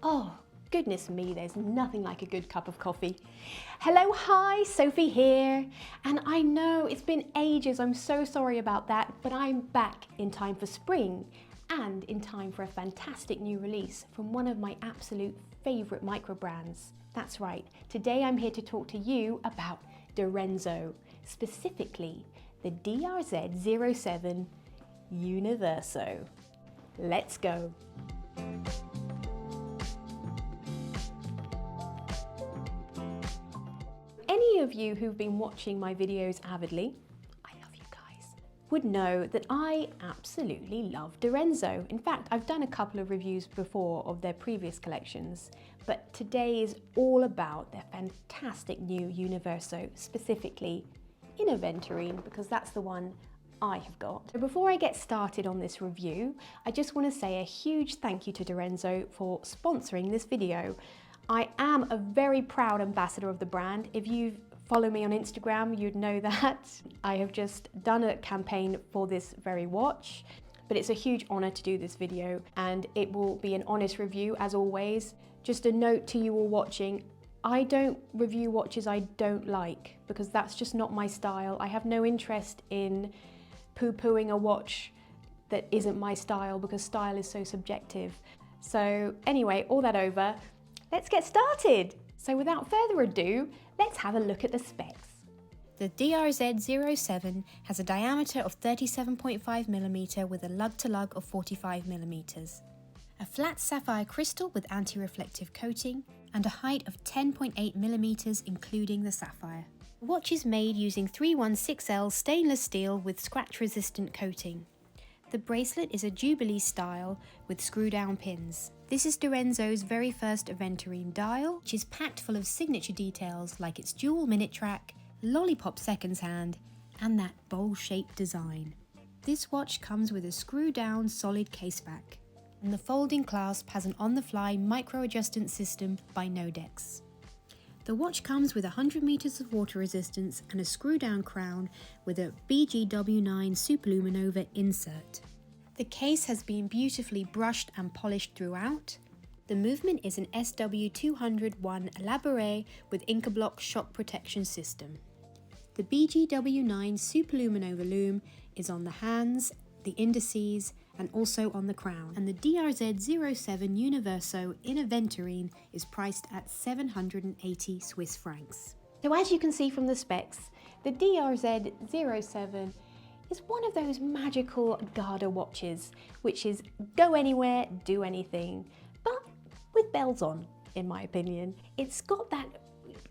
Oh, goodness me, there's nothing like a good cup of coffee. Hello, hi, Sophie here. And I know it's been ages, I'm so sorry about that, but I'm back in time for spring and in time for a fantastic new release from one of my absolute favourite micro brands. That's right, today I'm here to talk to you about Direnzo, specifically the DRZ07 Universo. Let's go. Any of you who've been watching my videos avidly, I love you guys, would know that I absolutely love Direnzo. In fact, I've done a couple of reviews before of their previous collections, but today is all about their fantastic new Universo, specifically in Aventurine, because that's the one I have got. So before I get started on this review, I just want to say a huge thank you to Direnzo for sponsoring this video. I am a very proud ambassador of the brand. If you follow me on Instagram, you'd know that. I have just done a campaign for this very watch, but it's a huge honor to do this video and it will be an honest review as always. Just a note to you all watching, I don't review watches I don't like because that's just not my style. I have no interest in poo-pooing a watch that isn't my style because style is so subjective. So anyway, all that over, let's get started. So without further ado, let's have a look at the specs. The DRZ07 has a diameter of 37.5mm with a lug-to-lug of 45mm, a flat sapphire crystal with anti-reflective coating, and a height of 10.8mm including the sapphire. The watch is made using 316L stainless steel with scratch-resistant coating. The bracelet is a Jubilee style with screw-down pins. This is Direnzo's very first Aventurine dial, which is packed full of signature details like its dual minute track, lollipop seconds hand, and that bowl-shaped design. This watch comes with a screw-down solid caseback, and the folding clasp has an on-the-fly micro-adjustment system by Nodex. The watch comes with 100 meters of water resistance and a screw-down crown with a BGW9 Superluminova insert. The case has been beautifully brushed and polished throughout. The movement is an SW201 Elaboré with Incablock shock protection system. The BGW9 Superluminova lume is on the hands, the indices, and also on the crown. And the DRZ07 Universo in Aventurine is priced at 780 Swiss francs. So as you can see from the specs, the DRZ07 is one of those magical Garda watches, which is go anywhere, do anything, but with bells on, in my opinion. It's got that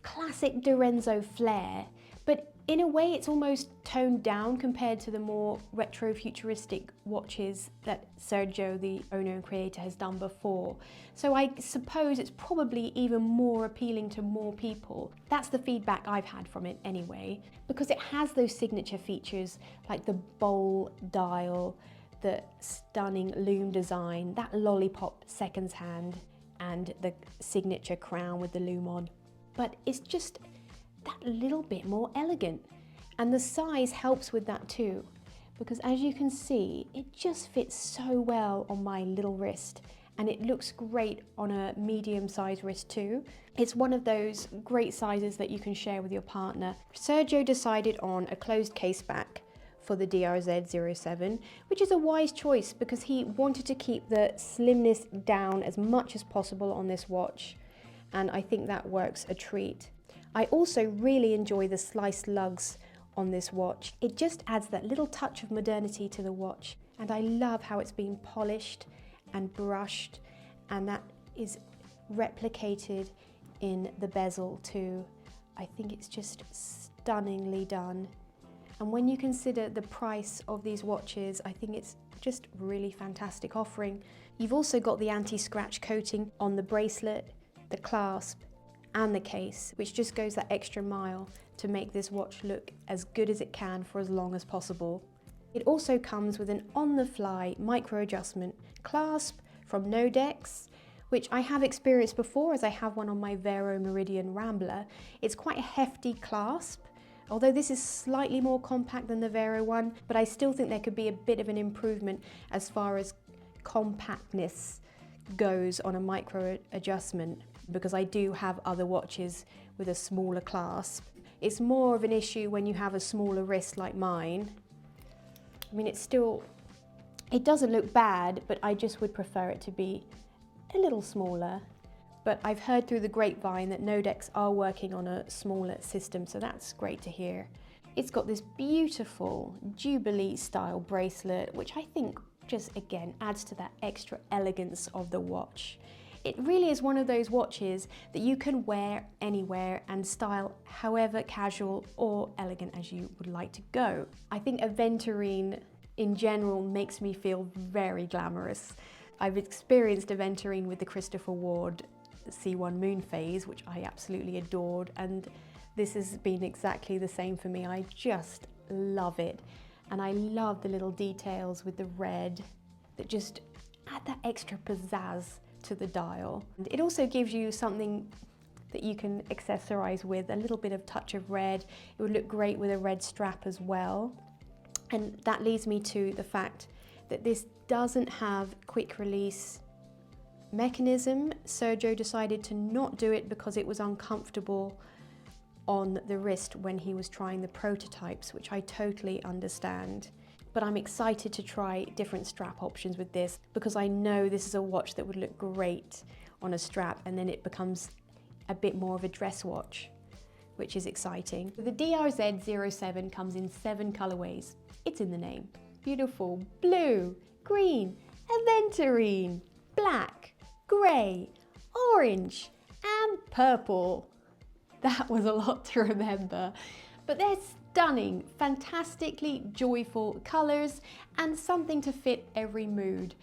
classic Direnzo flair, but in a way it's almost toned down compared to the more retro-futuristic watches that Sergio, the owner and creator, has done before. So I suppose it's probably even more appealing to more people. That's the feedback I've had from it anyway, because it has those signature features like the bowl dial, the stunning lume design, that lollipop seconds hand, and the signature crown with the lume on. But it's just that little bit more elegant, and the size helps with that too, because as you can see it just fits so well on my little wrist, and it looks great on a medium-sized wrist too. It's one of those great sizes that you can share with your partner. Sergio decided on a closed case back for the DRZ07, which is a wise choice because he wanted to keep the slimness down as much as possible on this watch, and I think that works a treat. I also really enjoy the sliced lugs on this watch. It just adds that little touch of modernity to the watch, and I love how it's been polished and brushed, and that is replicated in the bezel too. I think it's just stunningly done, and when you consider the price of these watches, I think it's just really fantastic offering. You've also got the anti-scratch coating on the bracelet, the clasp, and the case, which just goes that extra mile to make this watch look as good as it can for as long as possible. It also comes with an on-the-fly micro-adjustment clasp from Nodex, which I have experienced before as I have one on my Vero Meridian Rambler. It's quite a hefty clasp, although this is slightly more compact than the Vero one, but I still think there could be a bit of an improvement as far as compactness goes on a micro adjustment, because I do have other watches with a smaller clasp. It's more of an issue when you have a smaller wrist like mine. I mean, it doesn't look bad, but I just would prefer it to be a little smaller. But I've heard through the grapevine that Nodex are working on a smaller system, so that's great to hear. It's got this beautiful Jubilee style bracelet, which I think just again adds to that extra elegance of the watch. It really is one of those watches that you can wear anywhere and style however casual or elegant as you would like to go. I think Aventurine in general makes me feel very glamorous. I've experienced Aventurine with the Christopher Ward C1 Moon phase, which I absolutely adored, and this has been exactly the same for me. I just love it. And I love the little details with the red that just add that extra pizzazz to the dial. And it also gives you something that you can accessorize with, a little bit of touch of red. It would look great with a red strap as well. And that leads me to the fact that this doesn't have quick release mechanism. Sergio decided to not do it because it was uncomfortable on the wrist when he was trying the prototypes, which I totally understand. But I'm excited to try different strap options with this, because I know this is a watch that would look great on a strap, and then it becomes a bit more of a dress watch, which is exciting. The DRZ07 comes in 7 colorways. It's in the name. Beautiful blue, green, aventurine, black, grey, orange, and purple. That was a lot to remember, but they're stunning, fantastically joyful colours and something to fit every mood.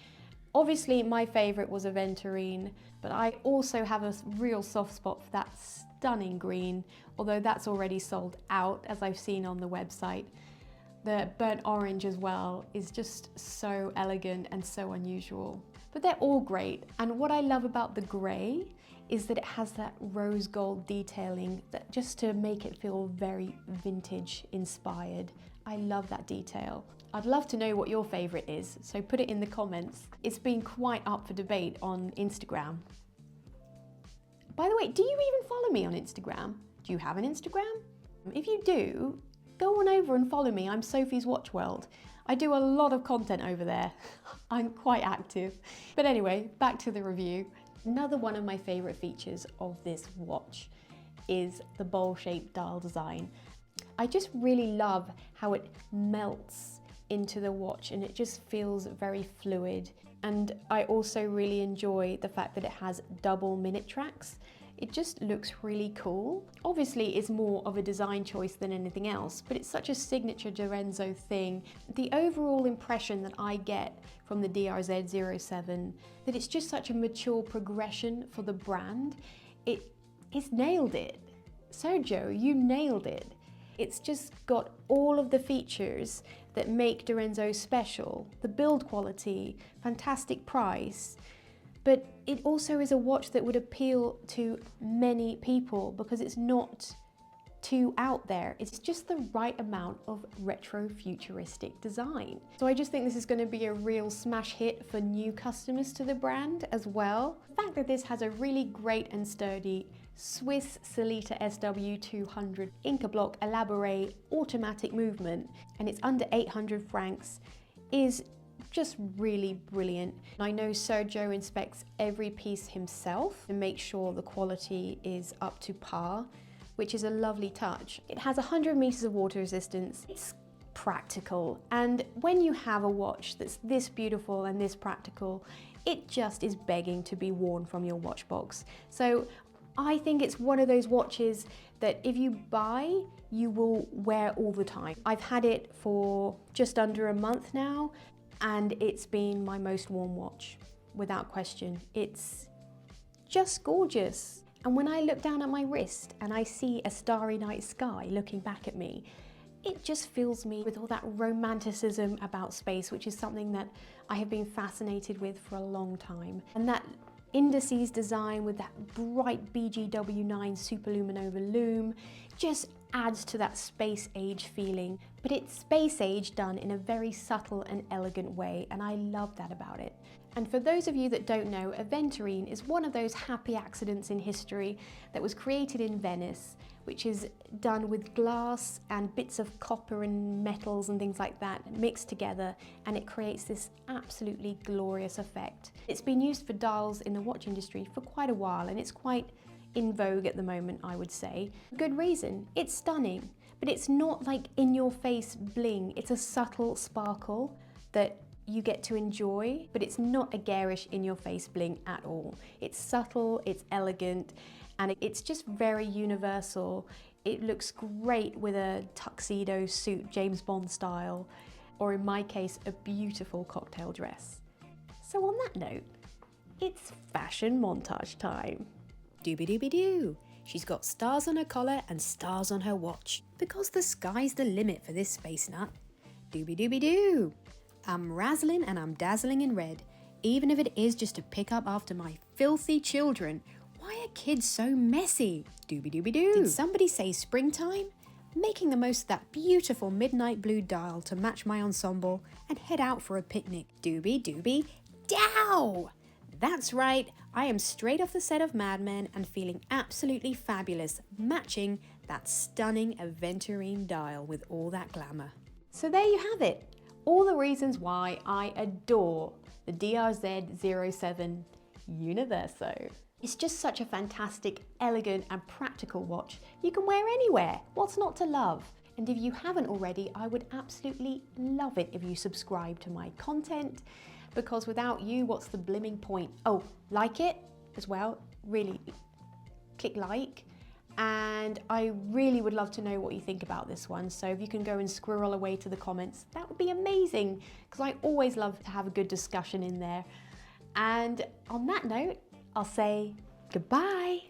Obviously my favourite was Aventurine, but I also have a real soft spot for that stunning green, although that's already sold out, as I've seen on the website. The burnt orange as well is just so elegant and so unusual. But they're all great, and what I love about the grey is that it has that rose gold detailing that just to make it feel very vintage inspired. I love that detail. I'd love to know what your favourite is, so put it in the comments. It's been quite up for debate on Instagram. By the way, do you even follow me on Instagram? Do you have an Instagram? If you do, go on over and follow me. I'm Sophie's Watch World. I do a lot of content over there. I'm quite active. But anyway, back to the review. Another one of my favourite features of this watch is the bowl-shaped dial design. I just really love how it melts into the watch and it just feels very fluid. And I also really enjoy the fact that it has double minute tracks. It just looks really cool. Obviously, it's more of a design choice than anything else, but it's such a signature Direnzo thing. The overall impression that I get from the DRZ07, that it's just such a mature progression for the brand. It's nailed it. Sergio, you nailed it. It's just got all of the features that make Direnzo special. The build quality, fantastic price, but it also is a watch that would appeal to many people because it's not too out there. It's just the right amount of retro futuristic design. So I just think this is going to be a real smash hit for new customers to the brand as well. The fact that this has a really great and sturdy Swiss Sellita SW200 Inca Block Elaboré automatic movement, and it's under 800 francs, is just really brilliant. I know Sergio inspects every piece himself and makes sure the quality is up to par, which is a lovely touch. It has 100 meters of water resistance. It's practical, and when you have a watch that's this beautiful and this practical, it just is begging to be worn from your watch box. So I think it's one of those watches that if you buy, you will wear all the time. I've had it for just under a month now, and it's been my most worn watch, without question. It's just gorgeous. And when I look down at my wrist and I see a starry night sky looking back at me, it just fills me with all that romanticism about space, which is something that I have been fascinated with for a long time. And that indices design with that bright BGW9 Superluminova lume just adds to that space age feeling, but it's space age done in a very subtle and elegant way, and I love that about it. And for those of you that don't know, Aventurine is one of those happy accidents in history that was created in Venice, which is done with glass and bits of copper and metals and things like that mixed together, and it creates this absolutely glorious effect. It's been used for dials in the watch industry for quite a while, and it's quite in vogue at the moment, I would say. Good reason, it's stunning, but it's not like in your face bling. It's a subtle sparkle that you get to enjoy, but it's not a garish in your face bling at all. It's subtle, it's elegant, and it's just very universal. It looks great with a tuxedo suit, James Bond style, or in my case, a beautiful cocktail dress. So on that note, it's fashion montage time. Dooby-dooby-doo. She's got stars on her collar and stars on her watch, because the sky's the limit for this space nut. Dooby-dooby-doo. I'm razzling and I'm dazzling in red, even if it is just to pick up after my filthy children. Why are kids so messy? Dooby-dooby-doo. Did somebody say springtime? Making the most of that beautiful midnight blue dial to match my ensemble and head out for a picnic. Dooby-dooby-dow! That's right, I am straight off the set of Mad Men and feeling absolutely fabulous, matching that stunning Aventurine dial with all that glamour. So there you have it. All the reasons why I adore the DRZ07 Universo. It's just such a fantastic, elegant and practical watch you can wear anywhere. What's not to love? And if you haven't already, I would absolutely love it if you subscribe to my content, because without you, what's the blimming point? Oh, like it as well, really click like. And I really would love to know what you think about this one. So if you can go and squirrel away to the comments, that would be amazing, because I always love to have a good discussion in there. And on that note, I'll say goodbye.